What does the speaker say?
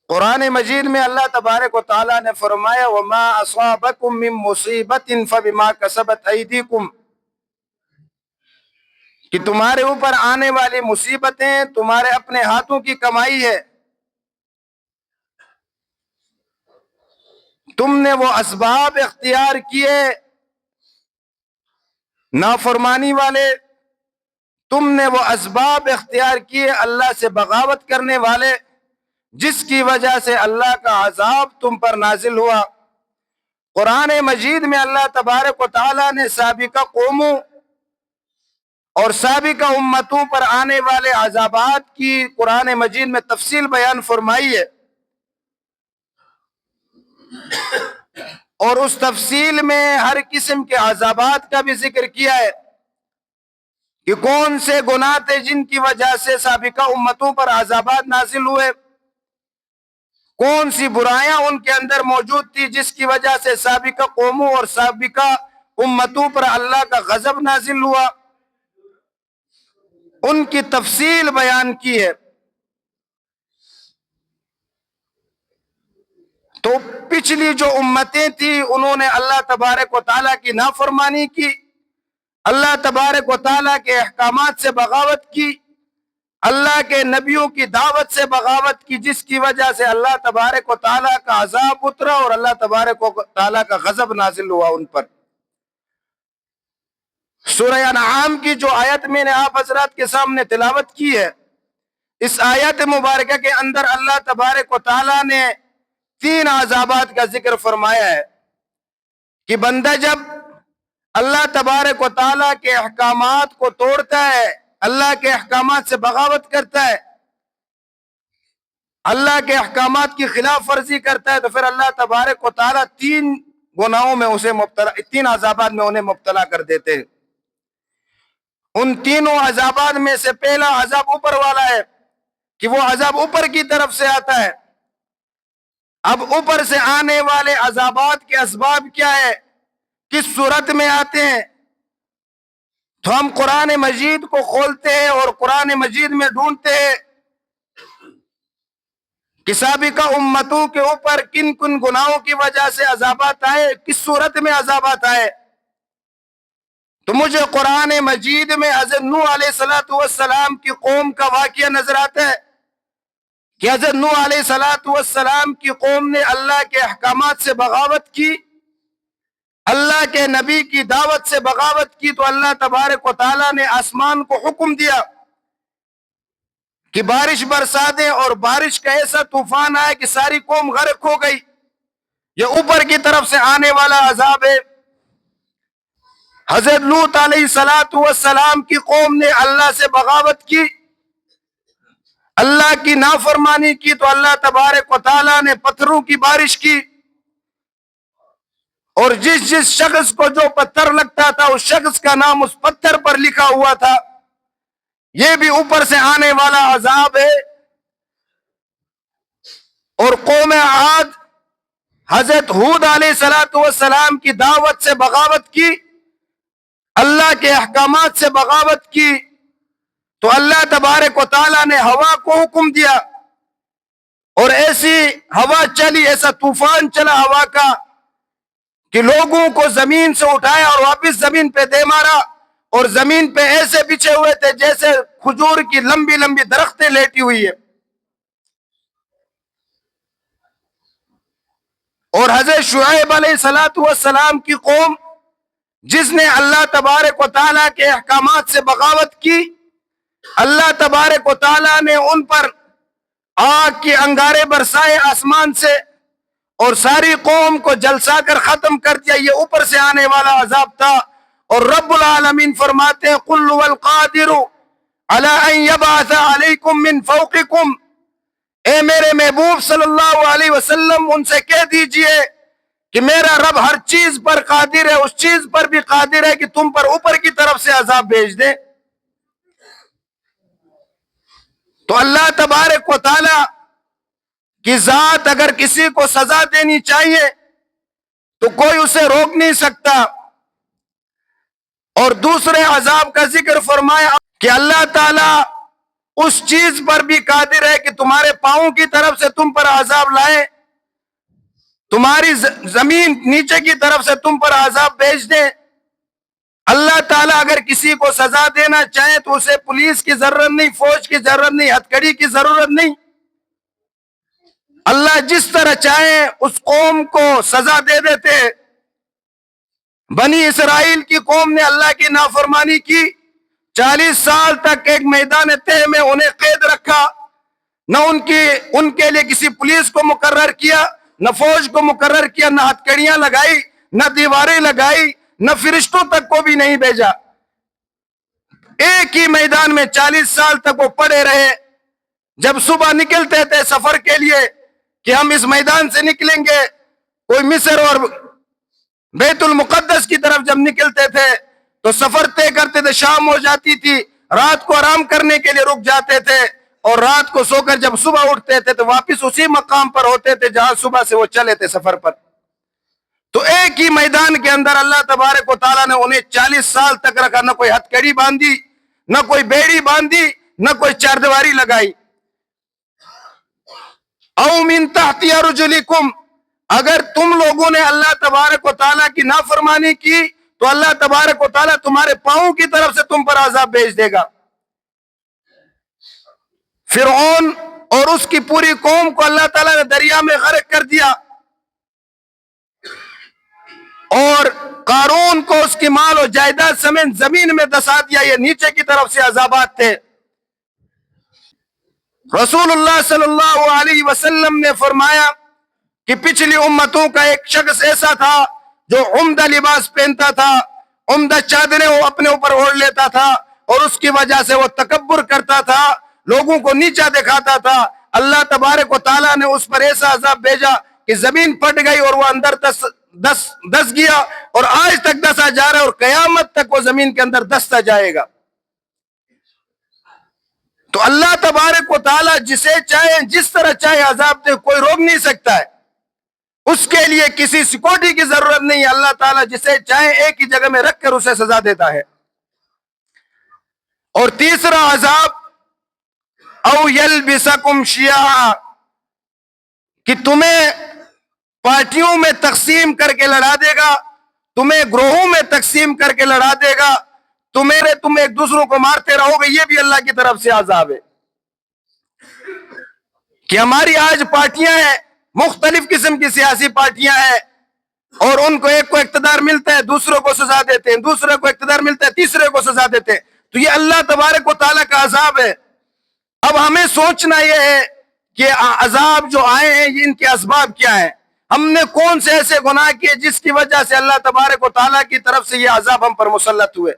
قرآن مجید میں اللہ تبارک و تعالیٰ نے فرمایا وَمَا أَصَابَكُم مِّن مُّصِيبَةٍ فَبِمَا كَسَبَتْ أَيْدِيكُمْ، کہ تمہارے اوپر آنے والی مصیبتیں تمہارے اپنے ہاتھوں کی کمائی ہے، تم نے وہ اسباب اختیار کیے نافرمانی والے، تم نے وہ اسباب اختیار کیے اللہ سے بغاوت کرنے والے، جس کی وجہ سے اللہ کا عذاب تم پر نازل ہوا۔ قرآن مجید میں اللہ تبارک و تعالیٰ نے سابقہ قوموں اور سابقہ امتوں پر آنے والے عذابات کی قرآن مجید میں تفصیل بیان فرمائی ہے، اور اس تفصیل میں ہر قسم کے عذابات کا بھی ذکر کیا ہے کہ کون سے گناہ تھے جن کی وجہ سے سابقہ امتوں پر عذابات نازل ہوئے، کون سی برائیاں ان کے اندر موجود تھی جس کی وجہ سے سابقہ قوموں اور سابقہ امتوں پر اللہ کا غضب نازل ہوا، ان کی تفصیل بیان کی ہے۔ تو پچھلی جو امتیں تھیں انہوں نے اللہ تبارک و تعالیٰ کی نافرمانی کی، اللہ تبارک و تعالیٰ کے احکامات سے بغاوت کی، اللہ کے نبیوں کی دعوت سے بغاوت کی، جس کی وجہ سے اللہ تبارک و تعالیٰ کا عذاب اترا اور اللہ تبارک و تعالیٰ کا غضب نازل ہوا ان پر۔ سورہ انعام کی جو آیت میں نے آپ حضرات کے سامنے تلاوت کی ہے، اس آیت مبارکہ کے اندر اللہ تبارک و تعالیٰ نے 3 عذابات کا ذکر فرمایا ہے کہ بندہ جب اللہ تبارک و تعالیٰ کے احکامات کو توڑتا ہے، اللہ کے احکامات سے بغاوت کرتا ہے، اللہ کے احکامات کی خلاف ورزی کرتا ہے، تو پھر اللہ تبارک و تعالیٰ 3 گناہوں میں اسے مبتلا، 3 عذابات میں انہیں مبتلا کر دیتے ہیں۔ ان تینوں عذابات میں سے پہلا عذاب اوپر والا ہے کہ وہ عذاب اوپر کی طرف سے آتا ہے۔ اب اوپر سے آنے والے عذابات کے اسباب کیا ہے، کس صورت میں آتے ہیں، تو ہم قرآن مجید کو کھولتے ہیں اور قرآن مجید میں ڈھونڈتے ہیں کہ سابقہ امتوں کے اوپر کن کن گناہوں کی وجہ سے عذابات آئے، کس صورت میں عذابات آئے۔ تو مجھے قرآن مجید میں حضرت نوح علیہ السلام کی قوم کا واقعہ نظر آتا ہے کہ حضرت نوح علیہ السلام کی قوم نے اللہ کے احکامات سے بغاوت کی، اللہ کے نبی کی دعوت سے بغاوت کی، تو اللہ تبارک و تعالیٰ نے آسمان کو حکم دیا کہ بارش برسا دیں، اور بارش کا ایسا طوفان آیا کہ ساری قوم غرق ہو گئی۔ یہ اوپر کی طرف سے آنے والا عذاب ہے۔ حضرت لوط علیہ السلام کی قوم نے اللہ سے بغاوت کی، اللہ کی نافرمانی کی، تو اللہ تبارک و تعالیٰ نے پتھروں کی بارش کی، اور جس جس شخص کو جو پتھر لگتا تھا اس شخص کا نام اس پتھر پر لکھا ہوا تھا۔ یہ بھی اوپر سے آنے والا عذاب ہے۔ اور قوم عاد حضرت ہود علیہ السلام کی دعوت سے بغاوت کی، اللہ کے احکامات سے بغاوت کی، تو اللہ تبارک و تعالیٰ نے ہوا کو حکم دیا، اور ایسی ہوا چلی، ایسا طوفان چلا ہوا کا کہ لوگوں کو زمین سے اٹھایا اور واپس زمین پہ دے مارا، اور زمین پہ ایسے بچھے ہوئے تھے جیسے کھجور کی لمبی لمبی درختیں لیٹی ہوئی ہے۔ اور حضرت شعیب علیہ السلام کی قوم جس نے اللہ تبارک و تعالیٰ کے احکامات سے بغاوت کی، اللہ تبارک و تعالیٰ نے ان پر آگ کے انگارے برسائے آسمان سے، اور ساری قوم کو جلسا کر ختم کر دیا۔ یہ اوپر سے آنے والا عذاب تھا۔ اور رب العالمین فرماتے ہیں قُلْ هُوَ الْقَادِرُ عَلَىٰ أَن يَبْعَثَ عَلَيْكُم مِّن فَوْقِكُمْ، اے میرے محبوب صلی اللہ علیہ وسلم ان سے کہہ دیجئے کہ میرا رب ہر چیز پر قادر ہے، اس چیز پر بھی قادر ہے کہ تم پر اوپر کی طرف سے عذاب بھیج دے۔ تو اللہ تبارک و تعالی کی ذات اگر کسی کو سزا دینی چاہیے تو کوئی اسے روک نہیں سکتا۔ اور دوسرے عذاب کا ذکر فرمایا کہ اللہ تعالی اس چیز پر بھی قادر ہے کہ تمہارے پاؤں کی طرف سے تم پر عذاب لائے، تمہاری زمین نیچے کی طرف سے تم پر عذاب بھیج دے۔ اللہ تعالیٰ اگر کسی کو سزا دینا چاہے تو اسے پولیس کی ضرورت نہیں، فوج کی ضرورت نہیں، ہتھکڑی کی ضرورت نہیں۔ اللہ جس طرح چاہے اس قوم کو سزا دے دیتے۔ بنی اسرائیل کی قوم نے اللہ کی نافرمانی کی، 40 سال تک ایک میدان تہ میں انہیں قید رکھا، نہ ان کے لیے کسی پولیس کو مقرر کیا، نہ فوج کو مقرر کیا، نہ ہتھکڑیاں لگائی، نہ دیواریں لگائی، نہ فرشتوں تک کو بھی نہیں بھیجا۔ ایک ہی میدان میں 40 سال تک وہ پڑے رہے۔ جب صبح نکلتے تھے سفر کے لیے کہ ہم اس میدان سے نکلیں گے، کوئی مصر اور بیت المقدس کی طرف جب نکلتے تھے تو سفر طے کرتے تھے، شام ہو جاتی تھی، رات کو آرام کرنے کے لیے رک جاتے تھے، اور رات کو سو کر جب صبح اٹھتے تھے تو واپس اسی مقام پر ہوتے تھے جہاں صبح سے وہ چلے تھے سفر پر۔ تو ایک ہی میدان کے اندر اللہ تبارک و تعالیٰ نے انہیں 40 سال تک رکھا، نہ کوئی ہتھکڑی باندھی، نہ کوئی بیڑی باندھی، نہ کوئی چاردیواری لگائی۔ او من تحت ارجلکم، اگر تم لوگوں نے اللہ تبارک و تعالیٰ کی نافرمانی کی تو اللہ تبارک و تعالیٰ تمہارے پاؤں کی طرف سے تم پر عذاب بھیج دے گا۔ فرعون اور اس کی پوری قوم کو اللہ تعالیٰ نے دریا میں غرق کر دیا، اور قارون کو اس کی مال و جائیداد سمیت زمین میں دسا دیا۔ یہ نیچے کی طرف سے عذابات تھے۔ رسول اللہ صلی اللہ علیہ وسلم نے فرمایا کہ پچھلی امتوں کا ایک شخص ایسا تھا جو عمدہ لباس پہنتا تھا، عمدہ چادریں وہ اپنے اوپر اوڑھ لیتا تھا، اور اس کی وجہ سے وہ تکبر کرتا تھا، لوگوں کو نیچا دکھاتا تھا۔ اللہ تبارک و تعالیٰ نے اس پر ایسا عذاب بھیجا کہ زمین پھٹ گئی اور وہ اندر دس گیا، اور آج تک دسا جا رہا ہے، اور قیامت تک وہ زمین کے اندر دستا جائے گا۔ تو اللہ تبارک و تعالیٰ جسے چاہے جس طرح چاہے عذاب دے، کوئی روک نہیں سکتا ہے، اس کے لیے کسی سیکورٹی کی ضرورت نہیں ہے۔ اللہ تعالیٰ جسے چاہے ایک ہی جگہ میں رکھ کر اسے سزا دیتا ہے۔ اور تیسرا عذاب، او یلبسکم شیعا، کہ تمہیں پارٹیوں میں تقسیم کر کے لڑا دے گا، تمہیں گروہوں میں تقسیم کر کے لڑا دے گا، تم ایک دوسروں کو مارتے رہو گے۔ یہ بھی اللہ کی طرف سے عذاب ہے کہ ہماری آج پارٹیاں ہیں، مختلف قسم کی سیاسی پارٹیاں ہیں، اور ان کو ایک کو اقتدار ملتا ہے دوسروں کو سزا دیتے ہیں، دوسرے کو اقتدار ملتا ہے تیسرے کو سزا دیتے ہیں۔ تو یہ اللہ تبارک و تعالیٰ کا عذاب ہے۔ اب ہمیں سوچنا یہ ہے کہ عذاب جو آئے ہیں ان کے اسباب کیا ہیں، ہم نے کون سے ایسے گناہ کیے جس کی وجہ سے اللہ تبارک و تعالیٰ کی طرف سے یہ عذاب ہم پر مسلط ہوئے۔